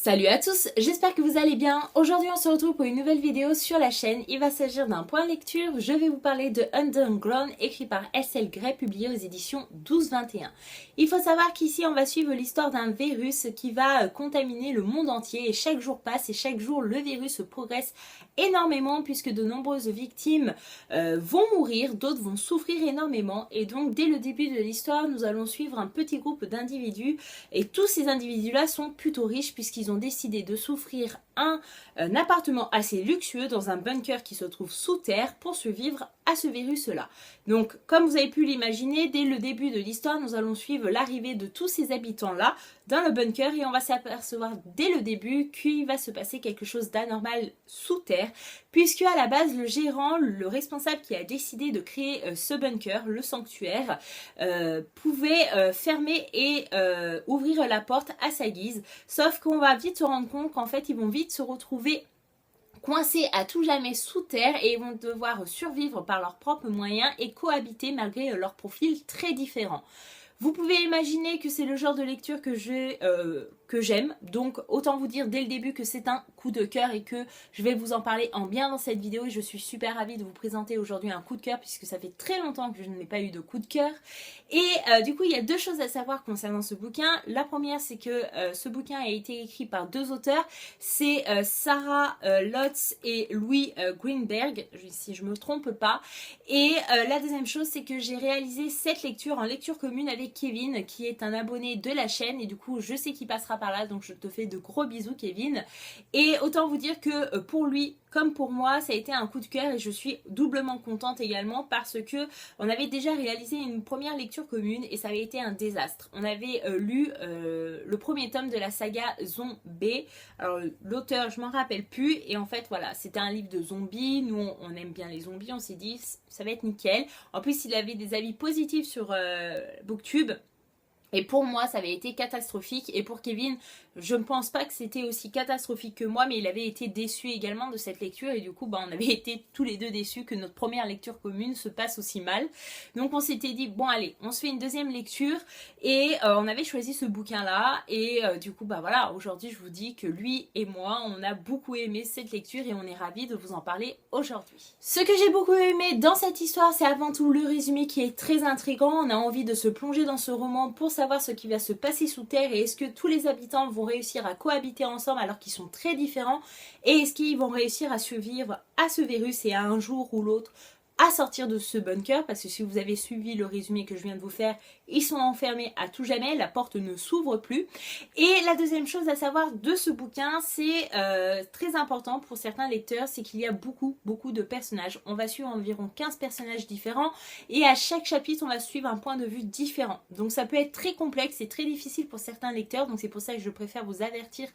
Salut à tous, j'espère que vous allez bien. Aujourd'hui on se retrouve pour une nouvelle vidéo sur la chaîne. Il va s'agir d'un point lecture. Je vais vous parler de Underground, écrit par S.L. Grey, publié aux éditions 12-21. Il faut savoir qu'ici on va suivre l'histoire d'un virus qui va contaminer le monde entier et chaque jour passe et chaque jour le virus progresse énormément puisque de nombreuses victimes vont mourir, d'autres vont souffrir énormément et donc dès le début de l'histoire nous allons suivre un petit groupe d'individus et tous ces individus là sont plutôt riches puisqu'ils ont décidé de s'offrir un appartement assez luxueux dans un bunker qui se trouve sous terre pour survivre à ce virus-là. Donc, comme vous avez pu l'imaginer, dès le début de l'histoire, nous allons suivre l'arrivée de tous ces habitants-là dans le bunker et on va s'apercevoir dès le début qu'il va se passer quelque chose d'anormal sous terre, puisque à la base, le gérant, le responsable qui a décidé de créer ce bunker, le sanctuaire, pouvait fermer et ouvrir la porte à sa guise, sauf qu'on va vite se rendre compte qu'en fait, ils vont vite se retrouver coincés à tout jamais sous terre et ils vont devoir survivre par leurs propres moyens et cohabiter malgré leurs profils très différents. Vous pouvez imaginer que c'est le genre de lecture que j'aime, donc autant vous dire dès le début que c'est un coup de cœur et que je vais vous en parler en bien dans cette vidéo et je suis super ravie de vous présenter aujourd'hui un coup de cœur puisque ça fait très longtemps que je n'ai pas eu de coup de cœur. Et du coup il y a deux choses à savoir concernant ce bouquin. La première c'est que ce bouquin a été écrit par deux auteurs, c'est Sarah Lotz et Louis Greenberg, si je me trompe pas. Et la deuxième chose c'est que j'ai réalisé cette lecture en lecture commune avec Kevin qui est un abonné de la chaîne et du coup je sais qu'il passera par là donc je te fais de gros bisous Kevin. Et autant vous dire que pour lui comme pour moi ça a été un coup de cœur et je suis doublement contente également parce que on avait déjà réalisé une première lecture commune et ça avait été un désastre. On avait lu le premier tome de la saga Zombie. Alors l'auteur je m'en rappelle plus et en fait voilà c'était un livre de zombies. Nous on aime bien les zombies, on s'est dit ça va être nickel. En plus il avait des avis positifs sur Booktube. Et pour moi, ça avait été catastrophique. Et pour Kevin, je ne pense pas que c'était aussi catastrophique que moi, mais il avait été déçu également de cette lecture. Et du coup, on avait été tous les deux déçus que notre première lecture commune se passe aussi mal. Donc on s'était dit, bon allez, on se fait une deuxième lecture. Et on avait choisi ce bouquin-là. Et du coup, voilà, aujourd'hui, je vous dis que lui et moi, on a beaucoup aimé cette lecture et on est ravis de vous en parler aujourd'hui. Ce que j'ai beaucoup aimé dans cette histoire, c'est avant tout le résumé qui est très intriguant. On a envie de se plonger dans ce roman pour savoir ce qui va se passer sous terre et est-ce que tous les habitants vont réussir à cohabiter ensemble alors qu'ils sont très différents et est-ce qu'ils vont réussir à survivre à ce virus et à un jour ou l'autre à sortir de ce bunker, parce que si vous avez suivi le résumé que je viens de vous faire, ils sont enfermés à tout jamais, la porte ne s'ouvre plus. Et la deuxième chose à savoir de ce bouquin, c'est très important pour certains lecteurs, c'est qu'il y a beaucoup de personnages. On va suivre environ 15 personnages différents et à chaque chapitre, on va suivre un point de vue différent. Donc ça peut être très complexe et très difficile pour certains lecteurs, donc c'est pour ça que je préfère vous avertir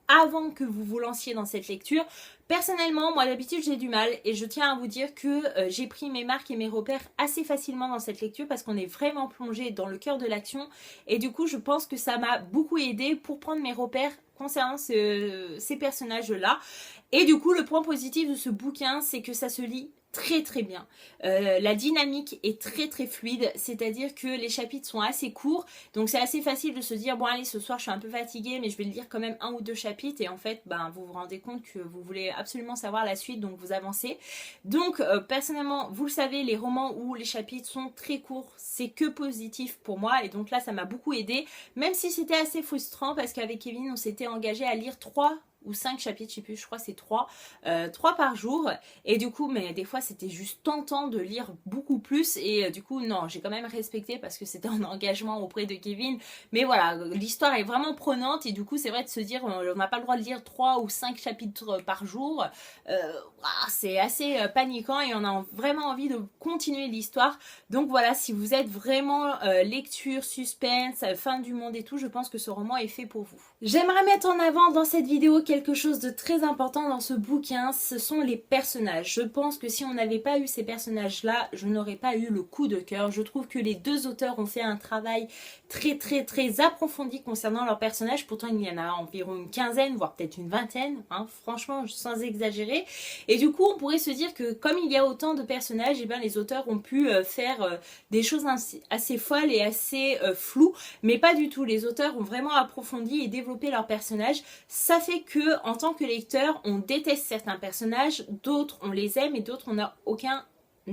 avant que vous vous lanciez dans cette lecture. Personnellement, moi d'habitude j'ai du mal et je tiens à vous dire que j'ai pris mes marques et mes repères assez facilement dans cette lecture parce qu'on est vraiment plongé dans le cœur de l'action et du coup je pense que ça m'a beaucoup aidé pour prendre mes repères concernant ces personnages-là. Et du coup le point positif de ce bouquin c'est que ça se lit très bien. La dynamique est très fluide, c'est-à-dire que les chapitres sont assez courts, donc c'est assez facile de se dire bon allez ce soir je suis un peu fatiguée mais je vais lire quand même un ou deux chapitres et en fait vous vous rendez compte que vous voulez absolument savoir la suite donc vous avancez. Donc personnellement vous le savez les romans où les chapitres sont très courts c'est que positif pour moi et donc là ça m'a beaucoup aidé même si c'était assez frustrant parce qu'avec Kevin on s'était engagé à lire 3 ou 5 chapitres, je sais plus, je crois que c'est 3 par jour et du coup mais des fois c'était juste tentant de lire beaucoup plus et du coup non j'ai quand même respecté parce que c'était un engagement auprès de Kevin mais voilà l'histoire est vraiment prenante et du coup c'est vrai de se dire on n'a pas le droit de lire 3 ou 5 chapitres par jour c'est assez paniquant et on a vraiment envie de continuer l'histoire donc voilà si vous êtes vraiment lecture, suspense, fin du monde et tout je pense que ce roman est fait pour vous. J'aimerais mettre en avant dans cette vidéo quelque chose de très important dans ce bouquin, ce sont les personnages. Je pense que si on n'avait pas eu ces personnages-là, je n'aurais pas eu le coup de cœur. Je trouve que les deux auteurs ont fait un travail très approfondi concernant leurs personnages. Pourtant, il y en a environ une quinzaine, voire peut-être une vingtaine, hein, franchement, sans exagérer. Et du coup, on pourrait se dire que comme il y a autant de personnages, eh bien, les auteurs ont pu faire des choses assez folles et assez floues, mais pas du tout. Les auteurs ont vraiment approfondi et développé leurs personnages. Ça fait que, en tant que lecteur, on déteste certains personnages, d'autres on les aime et d'autres on n'a aucun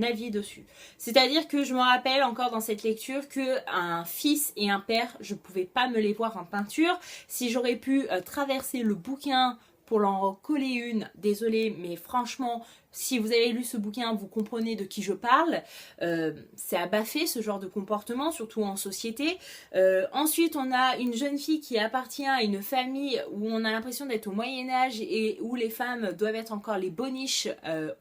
avis dessus. C'est-à-dire que je me rappelle encore dans cette lecture que un fils et un père, je pouvais pas me les voir en peinture. Si j'aurais pu traverser le bouquin pour l'en coller une, désolée, mais franchement, si vous avez lu ce bouquin, vous comprenez de qui je parle. C'est à baffer ce genre de comportement, surtout en société. Ensuite, on a une jeune fille qui appartient à une famille où on a l'impression d'être au Moyen-Âge et où les femmes doivent être encore les boniches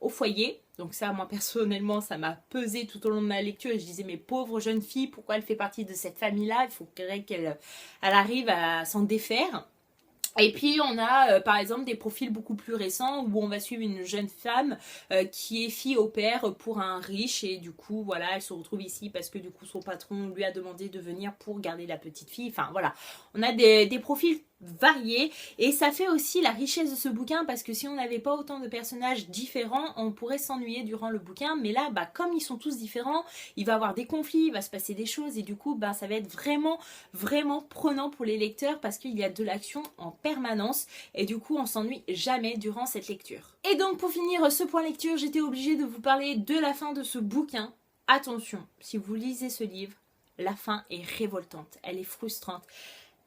au foyer. Donc ça, moi personnellement, ça m'a pesé tout au long de ma lecture et je disais, mais pauvre jeune fille, pourquoi elle fait partie de cette famille-là? Il faut qu'elle arrive à s'en défaire. Et puis on a par exemple des profils beaucoup plus récents où on va suivre une jeune femme qui est fille au père pour un riche et du coup voilà elle se retrouve ici parce que du coup son patron lui a demandé de venir pour garder la petite fille. Enfin voilà, on a des profils variés et ça fait aussi la richesse de ce bouquin parce que si on n'avait pas autant de personnages différents on pourrait s'ennuyer durant le bouquin, mais là comme ils sont tous différents il va y avoir des conflits, il va se passer des choses et du coup ça va être vraiment prenant pour les lecteurs parce qu'il y a de l'action en permanence et du coup on s'ennuie jamais durant cette lecture. Et donc pour finir ce point lecture, j'étais obligée de vous parler de la fin de ce bouquin. Attention, si vous lisez ce livre, la fin est révoltante, elle est frustrante.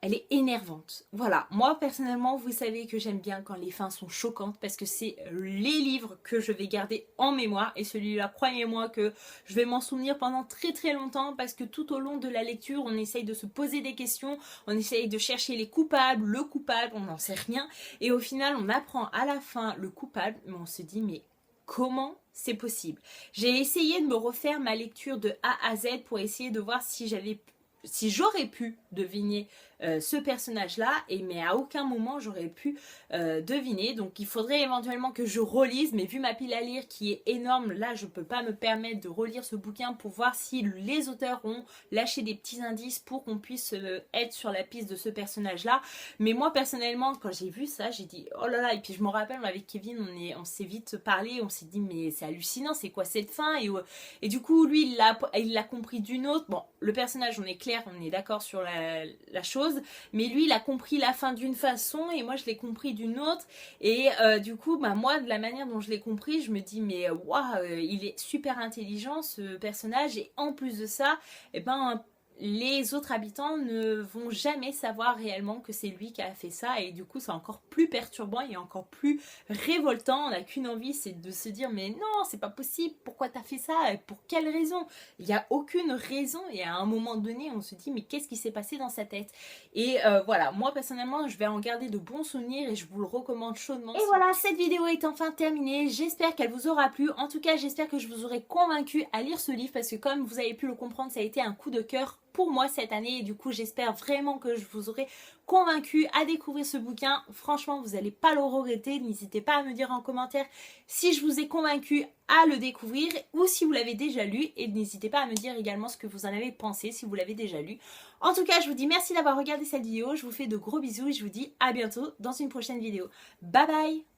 Elle est énervante. Voilà, moi personnellement, vous savez que j'aime bien quand les fins sont choquantes parce que c'est les livres que je vais garder en mémoire et celui-là, croyez-moi que je vais m'en souvenir pendant très longtemps parce que tout au long de la lecture, on essaye de se poser des questions, on essaye de chercher les coupables, le coupable, on n'en sait rien et au final, on apprend à la fin le coupable, mais on se dit mais comment c'est possible? J'ai essayé de me refaire ma lecture de A à Z pour essayer de voir si j'aurais pu deviner ce personnage-là, mais à aucun moment j'aurais pu deviner. Donc il faudrait éventuellement que je relise, mais vu ma pile à lire qui est énorme, là je peux pas me permettre de relire ce bouquin pour voir si les auteurs ont lâché des petits indices pour qu'on puisse être sur la piste de ce personnage-là. Mais moi personnellement, quand j'ai vu ça, j'ai dit oh là là, et puis je me rappelle avec Kevin, on s'est vite parlé, on s'est dit mais c'est hallucinant, c'est quoi cette fin? Et du coup lui il l'a compris d'une autre. Bon, le personnage on est clair, on est d'accord sur la chose, mais lui il a compris la fin d'une façon et moi je l'ai compris d'une autre et du coup moi de la manière dont je l'ai compris je me dis mais waouh, il est super intelligent ce personnage et en plus de ça les autres habitants ne vont jamais savoir réellement que c'est lui qui a fait ça et du coup c'est encore plus perturbant et encore plus révoltant. On n'a qu'une envie, c'est de se dire mais non c'est pas possible, pourquoi t'as fait ça et pour quelle raison? Il n'y a aucune raison et à un moment donné on se dit mais qu'est-ce qui s'est passé dans sa tête? Et voilà, moi personnellement je vais en garder de bons souvenirs et je vous le recommande chaudement. Et voilà, cette vidéo est enfin terminée, j'espère qu'elle vous aura plu, en tout cas j'espère que je vous aurai convaincu à lire ce livre parce que comme vous avez pu le comprendre ça a été un coup de cœur pour moi cette année et du coup j'espère vraiment que je vous aurai convaincu à découvrir ce bouquin. Franchement vous n'allez pas le regretter, n'hésitez pas à me dire en commentaire si je vous ai convaincu à le découvrir ou si vous l'avez déjà lu et n'hésitez pas à me dire également ce que vous en avez pensé si vous l'avez déjà lu. En tout cas je vous dis merci d'avoir regardé cette vidéo, je vous fais de gros bisous et je vous dis à bientôt dans une prochaine vidéo. Bye bye.